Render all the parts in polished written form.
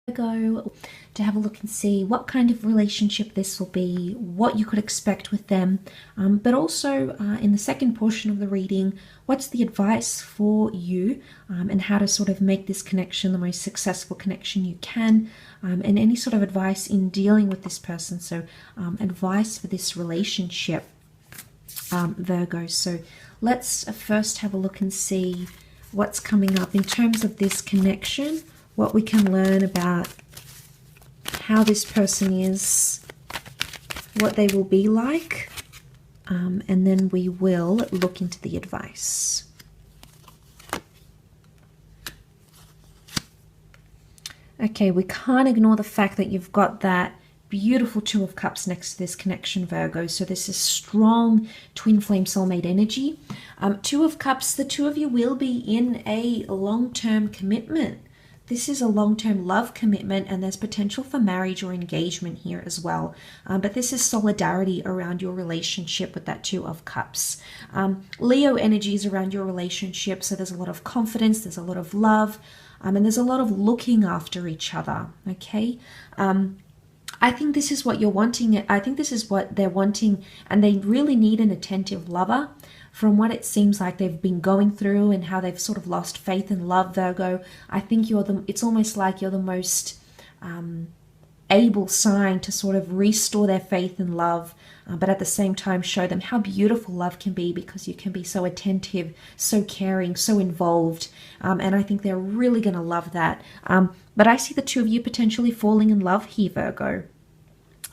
Virgo, to have a look and see what kind of relationship this will be, what you could expect with them, but also in the second portion of the reading, what's the advice for you, and how to sort of make this connection the most successful connection you can, and any sort of advice in dealing with this person. So advice for this relationship, Virgo. So let's first have a look and see what's coming up in terms of this connection, what we can learn about how this person is, what they will be like, and then we will look into the advice. Okay, we can't ignore the fact that you've got that beautiful Two of Cups next to this connection, Virgo. So this is strong twin flame soulmate energy. Two of Cups, the two of you will be in a long-term commitment. This is a long-term love commitment, and there's potential for marriage or engagement here as well. But this is solidarity around your relationship with that Two of Cups. Leo energies around your relationship, so there's a lot of confidence, there's a lot of love, and there's a lot of looking after each other, okay? I think this is what you're wanting. I think this is what they're wanting, and they really need an attentive lover. From what it seems like they've been going through and how they've sort of lost faith in love, Virgo, I think it's almost like you're the most able sign to sort of restore their faith in love, but at the same time show them how beautiful love can be, because you can be so attentive, so caring, so involved, and I think they're really going to love that. But I see the two of you potentially falling in love here, Virgo.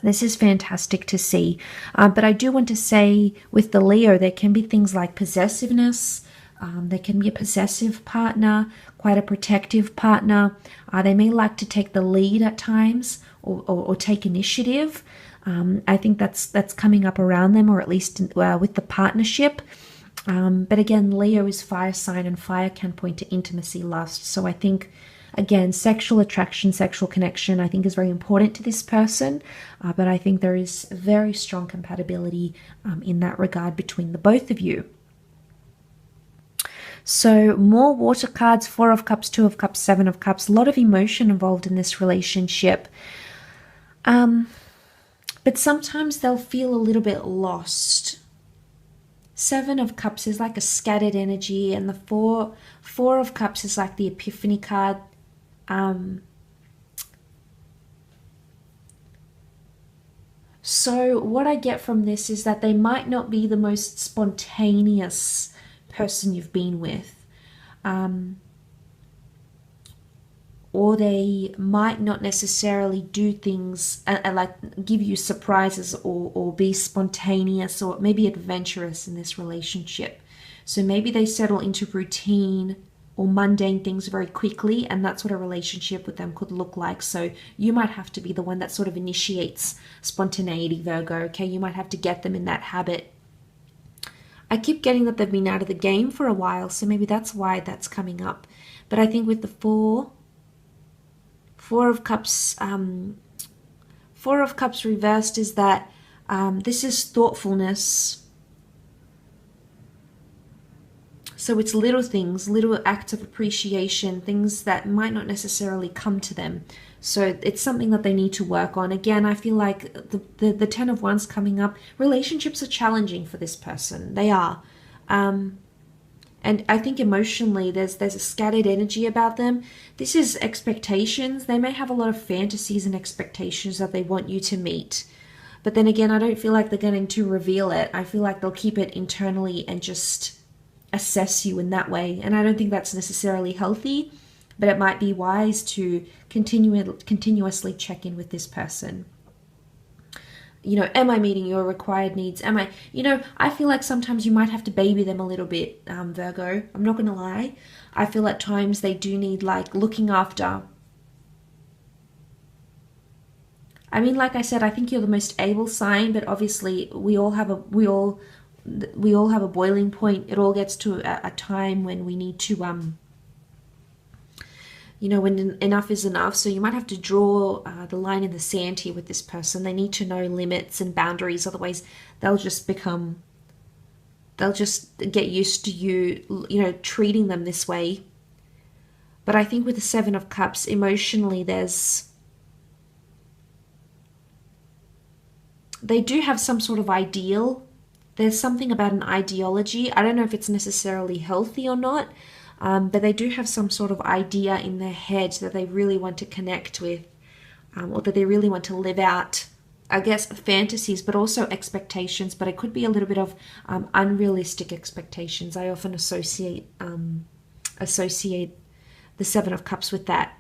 This is fantastic to see. But I do want to say with the Leo, there can be things like possessiveness. There can be a possessive partner, quite a protective partner. They may like to take the lead at times, or take initiative. I think that's coming up around them, or at least with the partnership. But again, Leo is fire sign, and fire can point to intimacy, lust. So I think, again, sexual attraction, sexual connection, I think is very important to this person. But I think there is very strong compatibility in that regard between the both of you. So more water cards, Four of Cups, Two of Cups, Seven of Cups. A lot of emotion involved in this relationship. But sometimes they'll feel a little bit lost. Seven of Cups is like a scattered energy, and the Four of Cups is like the Epiphany card. So what I get from this is that they might not be the most spontaneous person you've been with, or they might not necessarily do things like give you surprises, or be spontaneous, or maybe adventurous in this relationship. So maybe they settle into routine or mundane things very quickly, and that's what a relationship with them could look like. So you might have to be the one that sort of initiates spontaneity, Virgo, okay? You might have to get them in that habit. I keep getting that they've been out of the game for a while, so maybe that's why that's coming up. But I think with the Four of Cups, Four of Cups reversed is that this is thoughtfulness. So it's little things, little acts of appreciation, things that might not necessarily come to them. So it's something that they need to work on. Again, I feel like the Ten of Wands coming up, relationships are challenging for this person. They are. And I think emotionally there's a scattered energy about them. This is expectations. They may have a lot of fantasies and expectations that they want you to meet. But then again, I don't feel like they're going to reveal it. I feel like they'll keep it internally and just assess you in that way. And I don't think that's necessarily healthy, but it might be wise to continuously check in with this person. You know, am I meeting your required needs? Am I, I feel like sometimes you might have to baby them a little bit, Virgo. I'm not going to lie. I feel at times they do need like looking after. I mean, like I said, I think you're the most able sign, but obviously we all have a boiling point. It all gets to a time when we need to, when enough is enough. So you might have to draw the line in the sand here with this person. They need to know limits and boundaries. Otherwise, they'll just get used to you, treating them this way. But I think with the Seven of Cups, emotionally, they do have some sort of ideal. There's something about an ideology. I don't know if it's necessarily healthy or not, but they do have some sort of idea in their head that they really want to connect with, or that they really want to live out, I guess, fantasies, but also expectations. But it could be a little bit of unrealistic expectations. I often associate the Seven of Cups with that.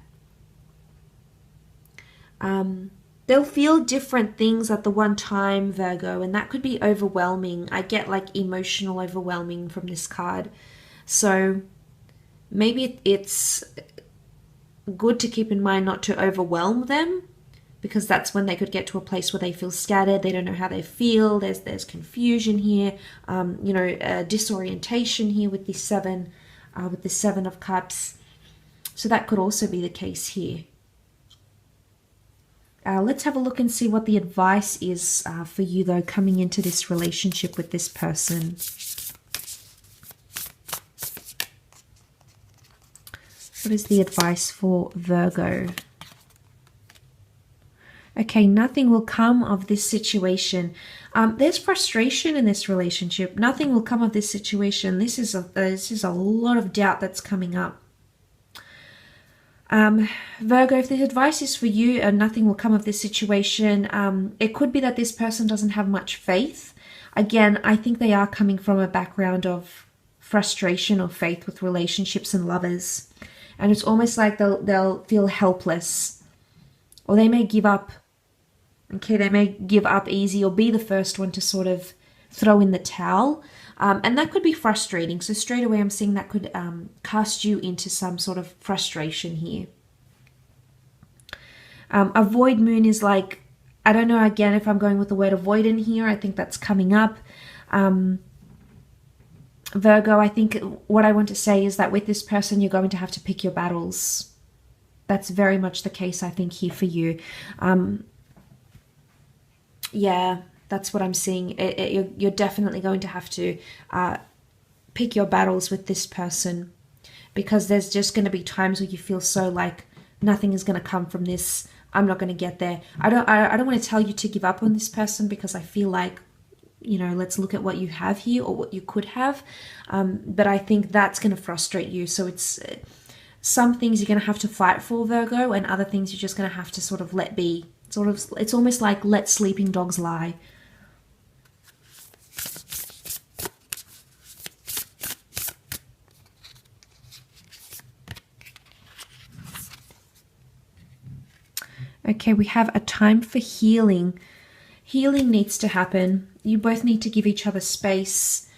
They'll feel different things at the one time, Virgo, and that could be overwhelming. I get like emotional overwhelming from this card. So maybe it's good to keep in mind not to overwhelm them, because that's when they could get to a place where they feel scattered. They don't know how they feel. There's confusion here, disorientation here with the Seven of Cups. So that could also be the case here. Let's have a look and see what the advice is for you, though, coming into this relationship with this person. What is the advice for Virgo? Okay, nothing will come of this situation. There's frustration in this relationship. Nothing will come of this situation. This is a lot of doubt that's coming up. Virgo, if the advice is for you and nothing will come of this situation, it could be that this person doesn't have much faith. Again, I think they are coming from a background of frustration or faith with relationships and lovers. And it's almost like they'll feel helpless, or they may give up. Okay, they may give up easy or be the first one to sort of throw in the towel. And that could be frustrating. So straight away I'm seeing that could cast you into some sort of frustration here. A void moon is like, I don't know, again, if I'm going with the word avoid in here, I think that's coming up. Virgo, I think what I want to say is that with this person, you're going to have to pick your battles. That's very much the case, I think, here for you. Yeah, that's what I'm seeing. You're definitely going to have to pick your battles with this person, because there's just going to be times where you feel so like nothing is going to come from this. I'm not going to get there. I don't want to tell you to give up on this person, because I feel like, you know, let's look at what you have here or what you could have. But I think that's going to frustrate you. So it's some things you're going to have to fight for, Virgo, and other things you're just going to have to sort of let be. It's almost like let sleeping dogs lie. Okay, we have a time for healing. Healing needs to happen. You both need to give each other space.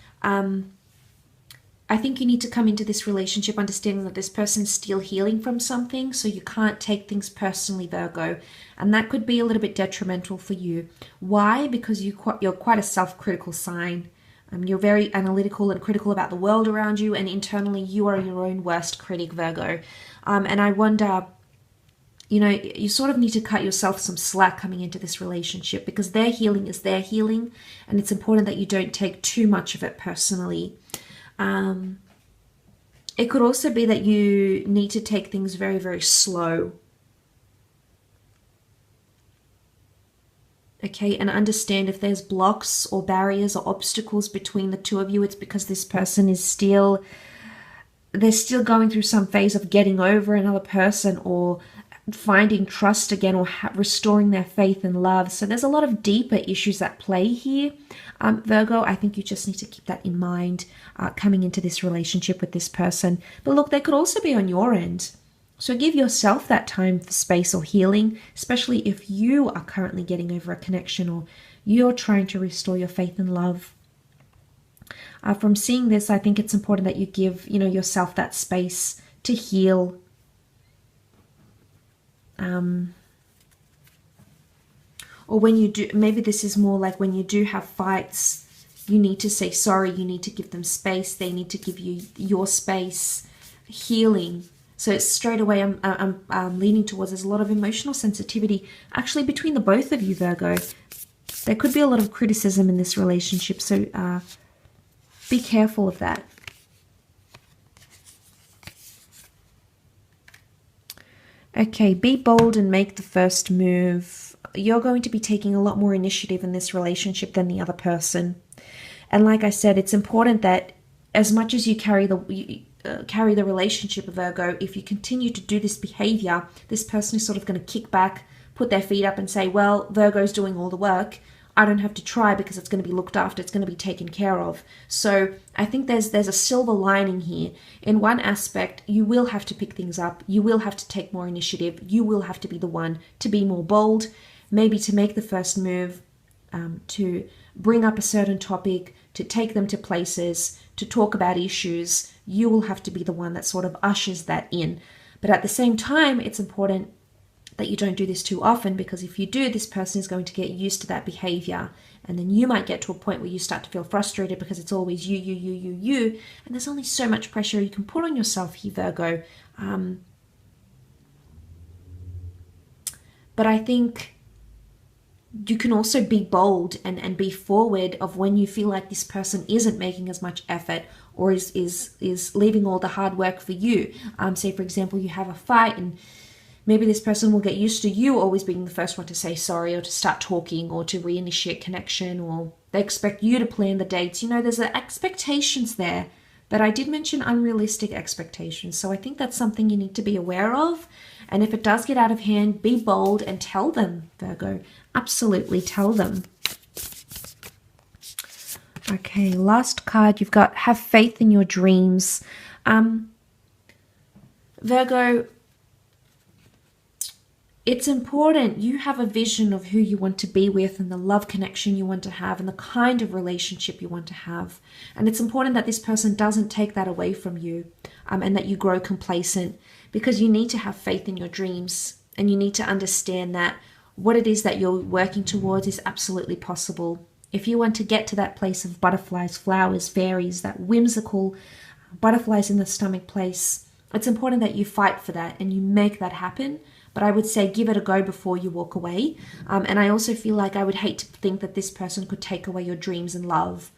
I think you need to come into this relationship understanding that this person's still healing from something, so you can't take things personally, Virgo. And that could be a little bit detrimental for you. Why? Because you're quite a self-critical sign. You're very analytical and critical about the world around you, and internally you are your own worst critic, Virgo. And I wonder, you know, you sort of need to cut yourself some slack coming into this relationship, because their healing is their healing, and it's important that you don't take too much of it personally. It could also be that you need to take things very, very slow. Okay, and understand if there's blocks or barriers or obstacles between the two of you, it's because this person is they're still going through some phase of getting over another person, or finding trust again, or restoring their faith and love. So there's a lot of deeper issues at play here, Virgo. I think you just need to keep that in mind coming into this relationship with this person. But look, they could also be on your end. So give yourself that time for space or healing, especially if you are currently getting over a connection, or you're trying to restore your faith and love. From seeing this, I think it's important that you give, you know, yourself that space to heal. Or when you do, maybe this is more like when you do have fights, you need to say sorry, you need to give them space, they need to give you your space. Healing. So it's straight away I'm leaning towards there's a lot of emotional sensitivity actually between the both of you, Virgo. There could be a lot of criticism in this relationship, so be careful of that. Okay, be bold and make the first move. You're going to be taking a lot more initiative in this relationship than the other person. And like I said, it's important that as much as you carry the relationship, Virgo, if you continue to do this behavior, this person is sort of going to kick back, put their feet up and say, well, Virgo's doing all the work. I don't have to try because it's going to be looked after. It's going to be taken care of. So I think there's a silver lining here. In one aspect, you will have to pick things up. You will have to take more initiative. You will have to be the one to be more bold, maybe to make the first move, to bring up a certain topic, to take them to places, to talk about issues. You will have to be the one that sort of ushers that in. But at the same time, it's important that you don't do this too often, because if you do, this person is going to get used to that behavior, and then you might get to a point where you start to feel frustrated because it's always you, and there's only so much pressure you can put on yourself here, Virgo. But I think you can also be bold and be forward of when you feel like this person isn't making as much effort or is leaving all the hard work for you. Say, for example, you have a fight and maybe this person will get used to you always being the first one to say sorry or to start talking or to reinitiate connection, or they expect you to plan the dates. You know, there's expectations there, but I did mention unrealistic expectations. So I think that's something you need to be aware of. And if it does get out of hand, be bold and tell them, Virgo. Absolutely tell them. Okay, last card you've got, have faith in your dreams. Virgo, it's important you have a vision of who you want to be with and the love connection you want to have and the kind of relationship you want to have. And it's important that this person doesn't take that away from you, and that you grow complacent, because you need to have faith in your dreams and you need to understand that what it is that you're working towards is absolutely possible. If you want to get to that place of butterflies, flowers, fairies, that whimsical butterflies in the stomach place, it's important that you fight for that and you make that happen. But I would say give it a go before you walk away. And I also feel like I would hate to think that this person could take away your dreams and love,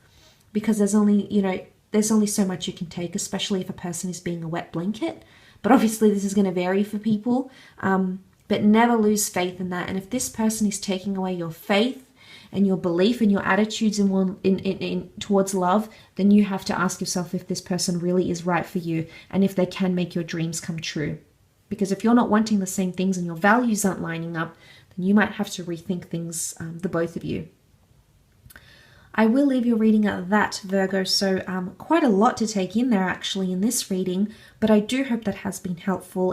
because there's only so much you can take, especially if a person is being a wet blanket. But obviously this is going to vary for people. But never lose faith in that. And if this person is taking away your faith and your belief and your attitudes in towards love, then you have to ask yourself if this person really is right for you and if they can make your dreams come true. Because if you're not wanting the same things and your values aren't lining up, then you might have to rethink things, the both of you. I will leave your reading at that, Virgo. So quite a lot to take in there actually in this reading, but I do hope that has been helpful.